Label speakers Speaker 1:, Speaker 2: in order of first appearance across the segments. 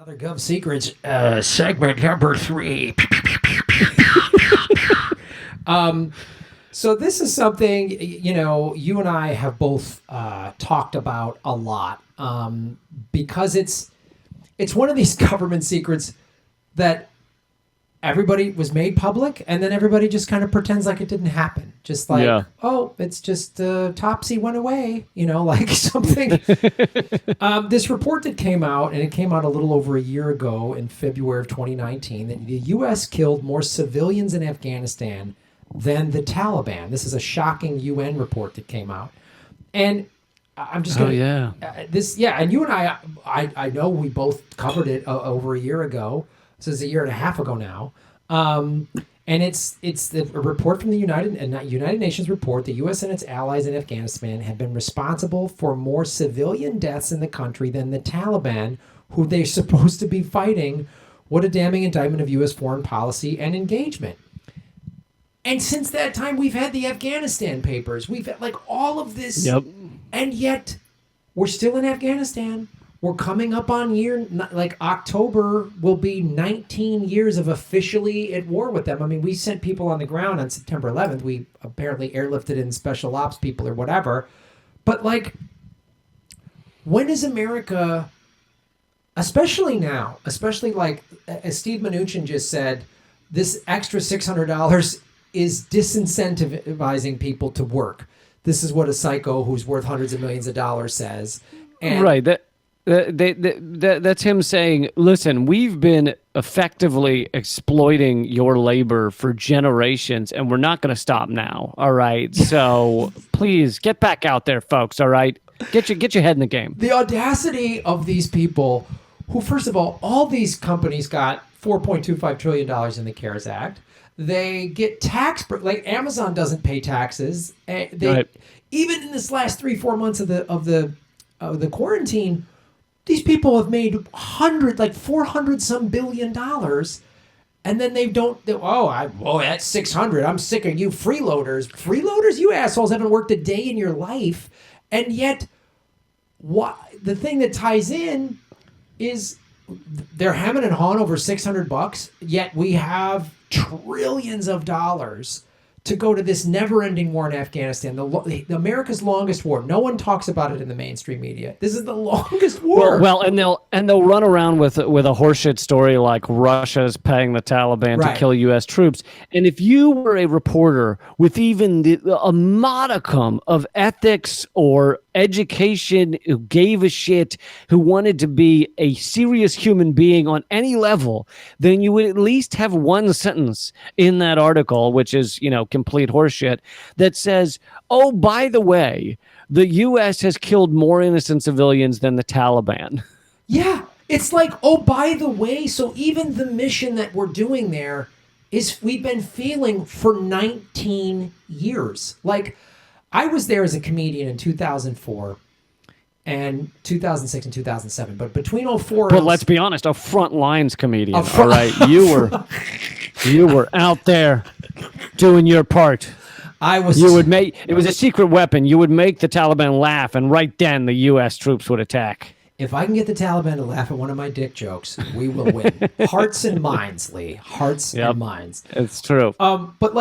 Speaker 1: Another Gov Secrets segment number 3. So this is something, you and I have both talked about a lot because it's one of these government secrets that everybody was made public and then everybody just kind of pretends like it didn't happen. Just like, oh, it's just Topsy went away, like something. This report that came out, and it came out a little over a year ago in February of 2019, that the U.S. killed more civilians in Afghanistan than the Taliban. This is a shocking UN report that came out. And I'm just going to... and you and I know we both covered it over a year ago. This is a year and a half ago now. And it's a report from the United Nations report. The U.S. and its allies in Afghanistan have been responsible for more civilian deaths in the country than the Taliban, who they're supposed to be fighting. What a damning indictment of U.S. foreign policy and engagement. And since that time, we've had the Afghanistan papers. We've had all of this.
Speaker 2: Yep.
Speaker 1: And yet, we're still in Afghanistan. We're coming up on October will be 19 years of officially at war with them. I mean, we sent people on the ground on September 11th. We apparently airlifted in special ops people or whatever. But when is America, especially now, as Steve Mnuchin just said, this extra $600 is disincentivizing people to work. This is what a psycho who's worth hundreds of millions of dollars says. And
Speaker 2: right. That's him saying, listen, we've been effectively exploiting your labor for generations, and we're not going to stop now. All right. So please get back out there, folks. All right. Get your head in the game.
Speaker 1: The audacity of these people who, first of all these companies got $4.25 trillion in the CARES Act. They get Amazon doesn't pay taxes. Even in this last 3-4 months of the quarantine, these people have made 400 some billion dollars, and then that's 600. I'm sick of you freeloaders. You assholes haven't worked a day in your life, and yet, the thing that ties in is they're hemming and hawing over $600. Yet we have trillions of dollars to go to this never-ending war in Afghanistan, the America's longest war. No one talks about it in the mainstream media. This is the longest war.
Speaker 2: Well, and they'll run around with a horseshit story like Russia's paying the Taliban to kill U.S. troops. And if you were a reporter with even a modicum of ethics or education, who gave a shit, who wanted to be a serious human being on any level, then you would at least have one sentence in that article, which is, complete horseshit, that says, oh, by the way, the U.S. has killed more innocent civilians than the Taliban.
Speaker 1: Yeah, it's like, oh, by the way, so even the mission that we're doing there is we've been failing for 19 years. I was there as a comedian in 2004 and 2006 and 2007, but between 2004
Speaker 2: But let's be honest, a front lines comedian, all right? You were out there doing your part. It was a secret weapon. You would make the Taliban laugh, and right then the U.S. troops would attack.
Speaker 1: If I can get the Taliban to laugh at one of my dick jokes, we will win. Hearts and minds, Lee. Hearts and minds.
Speaker 2: It's true.
Speaker 1: But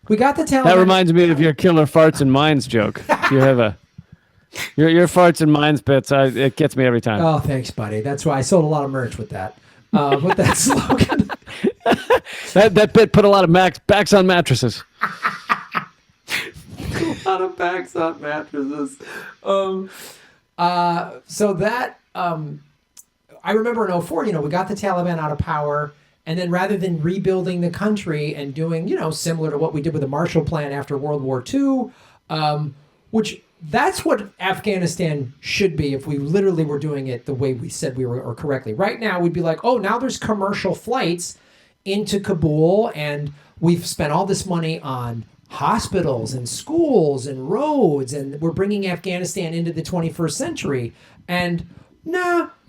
Speaker 1: we got the Taliban.
Speaker 2: That reminds me of your killer farts and minds joke. You have your farts and minds bits. It gets me every time.
Speaker 1: Oh, thanks, buddy. That's why I sold a lot of merch with that. With that slogan.
Speaker 2: that bit put a lot of backs on mattresses.
Speaker 1: A lot of backs on mattresses. So that I remember in 2004, we got the Taliban out of power, and then rather than rebuilding the country and doing, similar to what we did with the Marshall Plan after World War II, which that's what Afghanistan should be if we literally were doing it the way we said we were, or correctly. Right now, we'd be like, oh, now there's commercial flights into Kabul, and we've spent all this money on hospitals and schools and roads, and we're bringing Afghanistan into the 21st century. And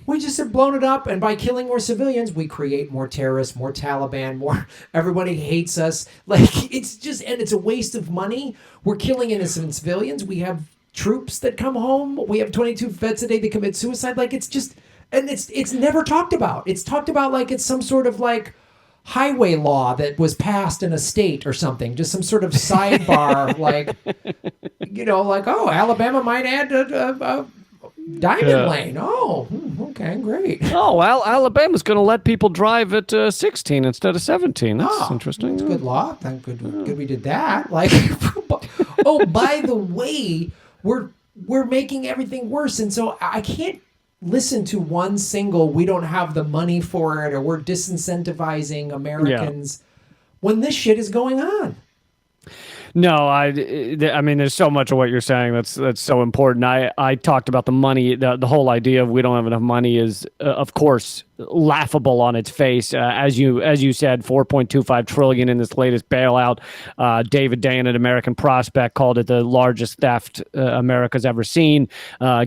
Speaker 1: we just have blown it up, and by killing more civilians, we create more terrorists, more Taliban, more everybody hates us. It's a waste of money. We're killing innocent civilians. We have troops that come home. We have 22 vets a day that commit suicide. And it's never talked about. It's talked about like it's some sort of like highway law that was passed in a state or something, just some sort of sidebar, like, like, oh, Alabama might add a diamond lane. Oh, okay, great.
Speaker 2: Oh, Alabama's going to let people drive at 16 instead of 17. That's interesting.
Speaker 1: That's good law. Thank good we did that. Like, oh, by the way, we're making everything worse, and so I can't listen to one single "we don't have the money for it" or "we're disincentivizing Americans" when this shit is going on.
Speaker 2: No, I mean, there's so much of what you're saying that's so important. I talked about the money. The whole idea of we don't have enough money is, of course, laughable on its face. As you said, 4.25 trillion in this latest bailout. David Dayen at American Prospect called it the largest theft America's ever seen,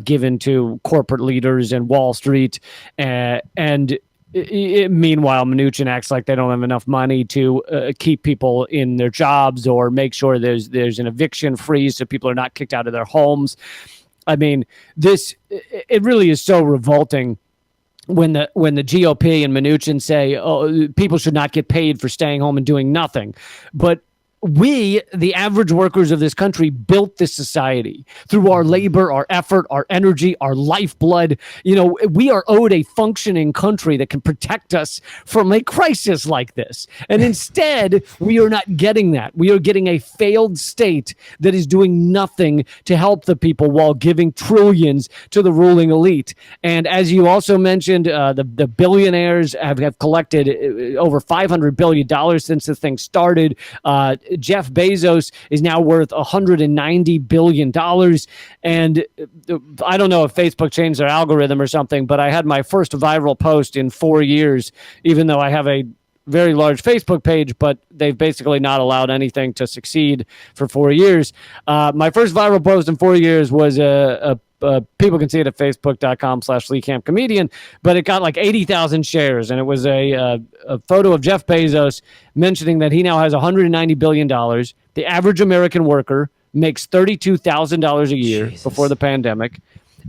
Speaker 2: given to corporate leaders and Wall Street, and meanwhile, Mnuchin acts like they don't have enough money to keep people in their jobs or make sure there's an eviction freeze so people are not kicked out of their homes. I mean, it really is so revolting when the GOP and Mnuchin say, oh, people should not get paid for staying home and doing nothing. But we, the average workers of this country, built this society through our labor, our effort, our energy, our lifeblood. We are owed a functioning country that can protect us from a crisis like this. And instead, we are not getting that. We are getting a failed state that is doing nothing to help the people while giving trillions to the ruling elite. And as you also mentioned, the billionaires have collected over $500 billion since the thing started. Jeff Bezos is now worth $190 billion. And I don't know if Facebook changed their algorithm or something, but I had my first viral post in 4 years, even though I have a very large Facebook page, but they've basically not allowed anything to succeed for 4 years. My first viral post in 4 years was people can see it at facebook.com/LeeCampComedian, but it got like 80,000 shares, and it was a photo of Jeff Bezos mentioning that he now has $190 billion. The average American worker makes $32,000 a year before the pandemic.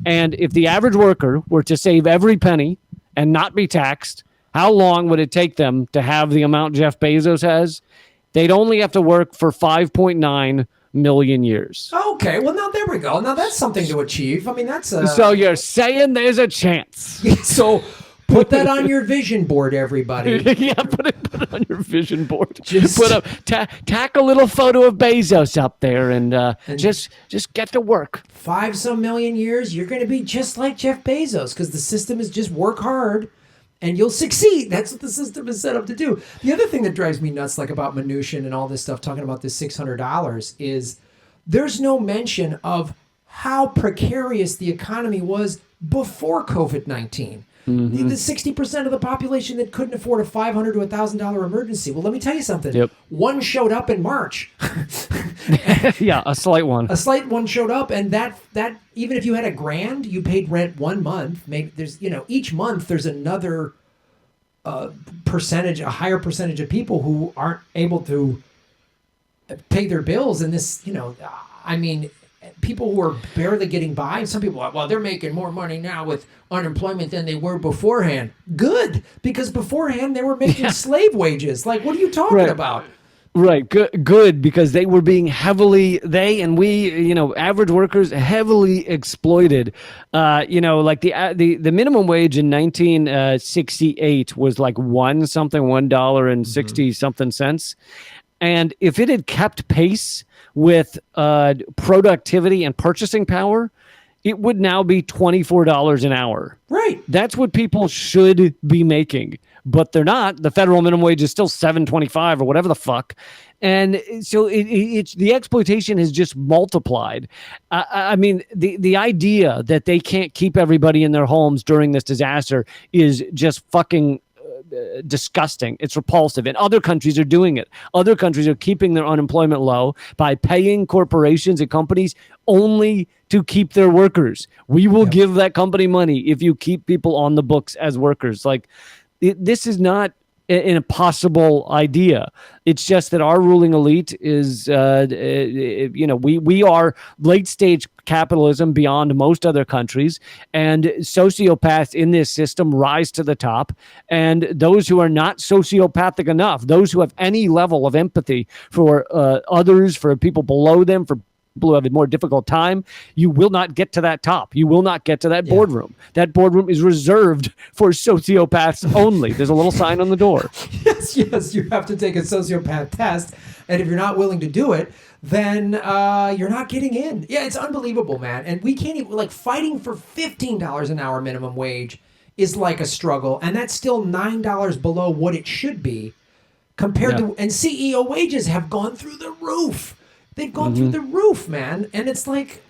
Speaker 2: And if the average worker were to save every penny and not be taxed, how long would it take them to have the amount Jeff Bezos has? They'd only have to work for 5.9 million years.
Speaker 1: Okay, well, now there we go. Now that's something to achieve. I mean, that's
Speaker 2: So you're saying there's a chance.
Speaker 1: So put that on your vision board, everybody.
Speaker 2: Yeah, put it on your vision board. Just put up, tack a little photo of Bezos up there, and just get to work.
Speaker 1: 5 some million years, you're going to be just like Jeff Bezos, because the system is just work hard and you'll succeed. That's what the system is set up to do. The other thing that drives me nuts, like about Mnuchin and all this stuff, talking about this $600, is there's no mention of how precarious the economy was before COVID-19. Mm-hmm. The 60% of the population that couldn't afford a $500 to $1,000 emergency. Well, let me tell you something. Yep. One showed up in March.
Speaker 2: Yeah, a slight one.
Speaker 1: A slight one showed up, and that even if you had $1,000, you paid rent 1 month. Maybe there's each month there's another percentage, a higher percentage of people who aren't able to pay their bills, and this I mean, people who are barely getting by. Some people are, well, they're making more money now with unemployment than they were beforehand. Good, because beforehand they were making slave wages. Like, what are you talking about?
Speaker 2: Right. Good, because they were being they and we, average workers, heavily exploited. Like the minimum wage in 1968 was like $1.60 something cents. And if it had kept pace with productivity and purchasing power, it would now be $24 an hour.
Speaker 1: Right.
Speaker 2: That's what people should be making, but they're not. The federal minimum wage is still $7.25 or whatever the fuck. And so it's the exploitation has just multiplied. I mean, the idea that they can't keep everybody in their homes during this disaster is just fucking disgusting. It's repulsive. And other countries are doing it. Other countries are keeping their unemployment low by paying corporations and companies only to keep their workers. We will give that company money if you keep people on the books as workers. Like, this is not an impossible idea. It's just that our ruling elite is, we are late stage capitalism beyond most other countries, and sociopaths in this system rise to the top. And those who are not sociopathic enough, those who have any level of empathy for others, for people below them, for people who have a more difficult time, you will not get to that top. You will not get to that boardroom. That boardroom is reserved for sociopaths only. There's a little sign on the door.
Speaker 1: Yes, you have to take a sociopath test, and if you're not willing to do it, then you're not getting in. Yeah, it's unbelievable, man. And we can't even, like, fighting for $15 an hour minimum wage is like a struggle, and that's still $9 below what it should be compared to, and CEO wages have gone through the roof. They've gone through the roof, man. And it's like,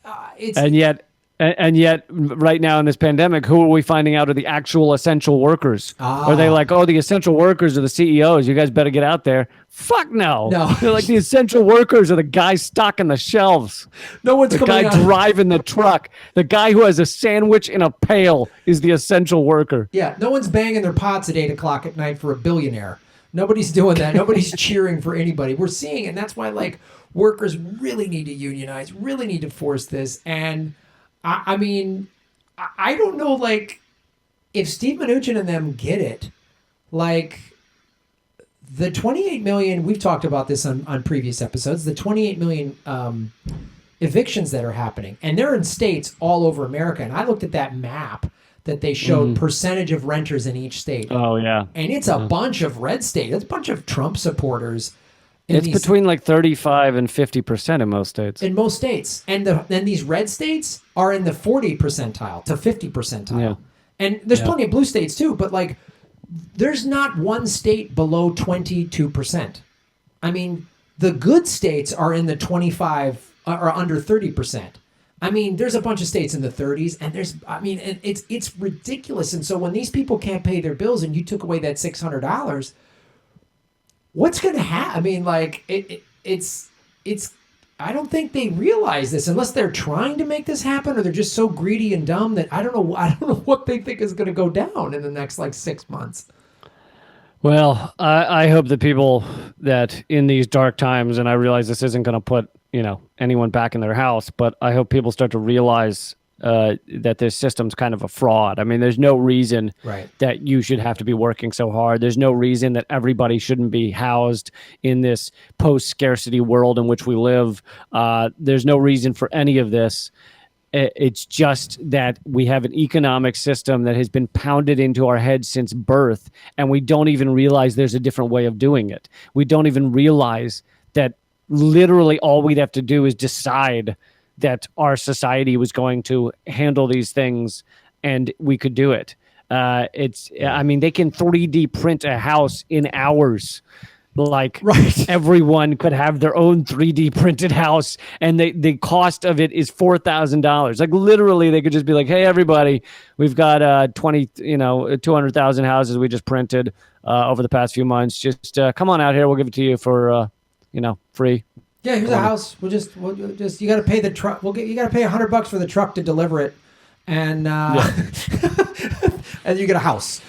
Speaker 2: and yet, right now in this pandemic, who are we finding out are the actual essential workers? Are they like, oh, the essential workers are the CEOs? You guys better get out there. Fuck no. They're like, the essential workers are the guys stocking the shelves.
Speaker 1: No one's
Speaker 2: the guy driving the truck. The guy who has a sandwich in a pail is the essential worker.
Speaker 1: Yeah, no one's banging their pots at 8 o'clock at night for a billionaire. Nobody's doing that. Nobody's cheering for anybody. We're seeing it, and that's why, like, workers really need to unionize, really need to force this. And I mean, I don't know, like, if Steve Mnuchin and them get it, like, the 28 million, we've talked about this on previous episodes, the 28 million evictions that are happening, and they're in states all over America. And I looked at that map that they showed percentage of renters in each state.
Speaker 2: Oh, yeah.
Speaker 1: And it's a bunch of red states. It's a bunch of Trump supporters.
Speaker 2: It's between like 35 and 50% in most states.
Speaker 1: In most states. And then these red states are in the 40 percentile to 50 percentile. Yeah. And there's plenty of blue states too, but, like, there's not one state below 22%. I mean, the good states are in the 25 or under 30%. I mean, there's a bunch of states in the 30s, and it's ridiculous. And so when these people can't pay their bills and you took away that $600, what's going to happen? I mean, like, it's I don't think they realize this unless they're trying to make this happen, or they're just so greedy and dumb that I don't know what they think is going to go down in the next, like, 6 months.
Speaker 2: Well, I hope that people that in these dark times, and I realize this isn't going to put, anyone back in their house, but I hope people start to realize that this system's kind of a fraud. I mean, there's no reason that you should have to be working so hard. There's no reason that everybody shouldn't be housed in this post-scarcity world in which we live. There's no reason for any of this. It's just that we have an economic system that has been pounded into our heads since birth, and we don't even realize there's a different way of doing it. We don't even realize that literally all we'd have to do is decide that our society was going to handle these things, and we could do it. I mean, they can 3D print a house in hours. Like, everyone could have their own 3D printed house, and the cost of it is $4,000. Like, literally, they could just be like, "Hey, everybody, we've got 200,000 houses we just printed over the past few months. Just come on out here. We'll give it to you for free."
Speaker 1: Yeah, here's a house. We'll just you got to pay the truck. You got to pay $100 for the truck to deliver it, and and you get a house.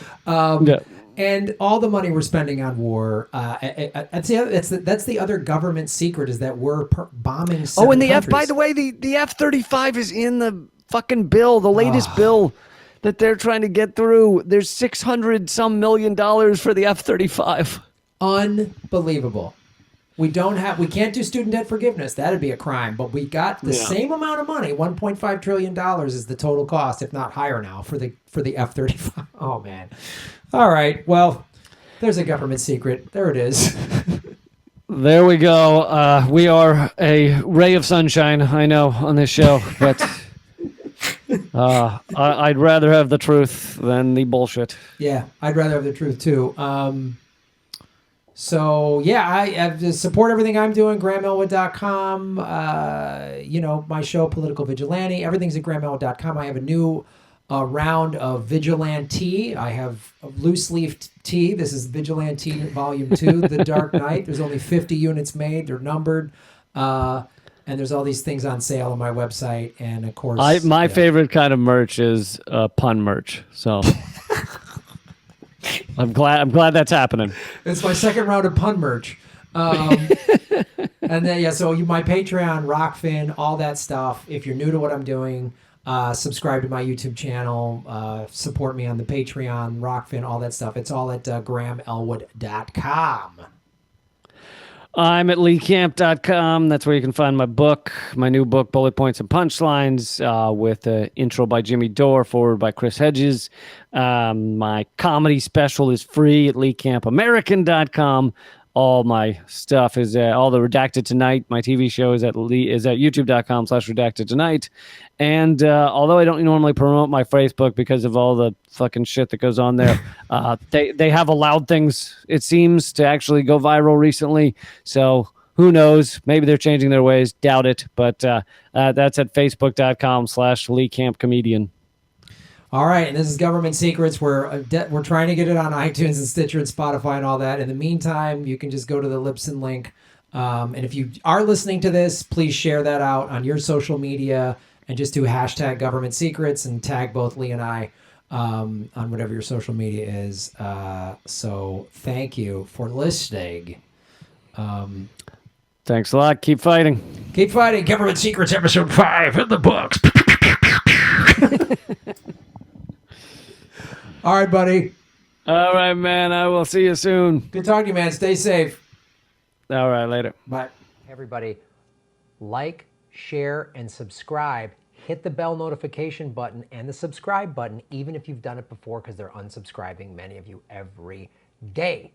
Speaker 1: And all the money we're spending on war, that's the other government secret, is that we're bombing 7
Speaker 2: and the
Speaker 1: countries.
Speaker 2: by the way, the F-35 is in the fucking bill, the latest bill that they're trying to get through. There's $600 million for the F-35.
Speaker 1: Unbelievable. We can't do student debt forgiveness. That'd be a crime. But we got the same amount of money. $1.5 trillion is the total cost, if not higher now, for the F-35. Oh, man. All right. Well, there's a government secret. There it is.
Speaker 2: There we go. We are a ray of sunshine, I know, on this show. But I'd rather have the truth than the bullshit.
Speaker 1: Yeah, I'd rather have the truth, too. So, yeah, I have to support everything I'm doing, GrahamElwood.com. My show, Political Vigilante. Everything's at GrahamElwood.com. I have a new round of Vigilante. I have a loose leaf tea. This is Vigilante Volume 2, The Dark Knight. There's only 50 units made. They're numbered. And there's all these things on sale on my website. And, of course...
Speaker 2: My favorite kind of merch is pun merch. So... I'm glad that's happening.
Speaker 1: It's my second round of pun merch. And then, so my Patreon, Rockfin, all that stuff. If you're new to what I'm doing, subscribe to my YouTube channel, support me on the Patreon, Rockfin, all that stuff. It's all at GrahamElwood.com.
Speaker 2: I'm at leecamp.com. That's where you can find my book, my new book, Bullet Points and Punchlines, with an intro by Jimmy Dore, forward by Chris Hedges. My comedy special is free at leecamp.american.com. All my stuff is all the Redacted Tonight. My TV show is at youtube.com/redacted tonight. And although I don't normally promote my Facebook because of all the fucking shit that goes on there, they have allowed things, it seems, to actually go viral recently. So who knows? Maybe they're changing their ways. Doubt it. But that's at facebook.com/LeeCampComedian.
Speaker 1: All right, and this is Government Secrets. We're trying to get it on iTunes and Stitcher and Spotify and all that. In the meantime, you can just go to the Libsyn link. And if you are listening to this, please share that out on your social media and just do hashtag Government Secrets and tag both Lee and I on whatever your social media is. So thank you for listening.
Speaker 2: Thanks a lot. Keep fighting.
Speaker 1: Keep fighting. Government Secrets episode 5 in the books. All right, buddy.
Speaker 2: All right, man. I will see you soon.
Speaker 1: Good talking to you, man. Stay safe.
Speaker 2: All right, later.
Speaker 1: Bye. Everybody, like, share, and subscribe. Hit the bell notification button and the subscribe button, even if you've done it before, because they're unsubscribing, many of you, every day.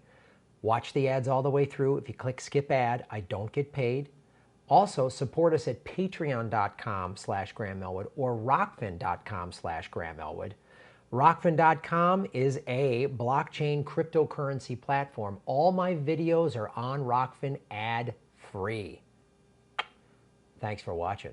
Speaker 1: Watch the ads all the way through. If you click skip ad, I don't get paid. Also, support us at patreon.com/GrahamElwood or rockfin.com/GrahamElwood. Rockfin.com is a blockchain cryptocurrency platform. All my videos are on Rockfin ad-free. Thanks for watching.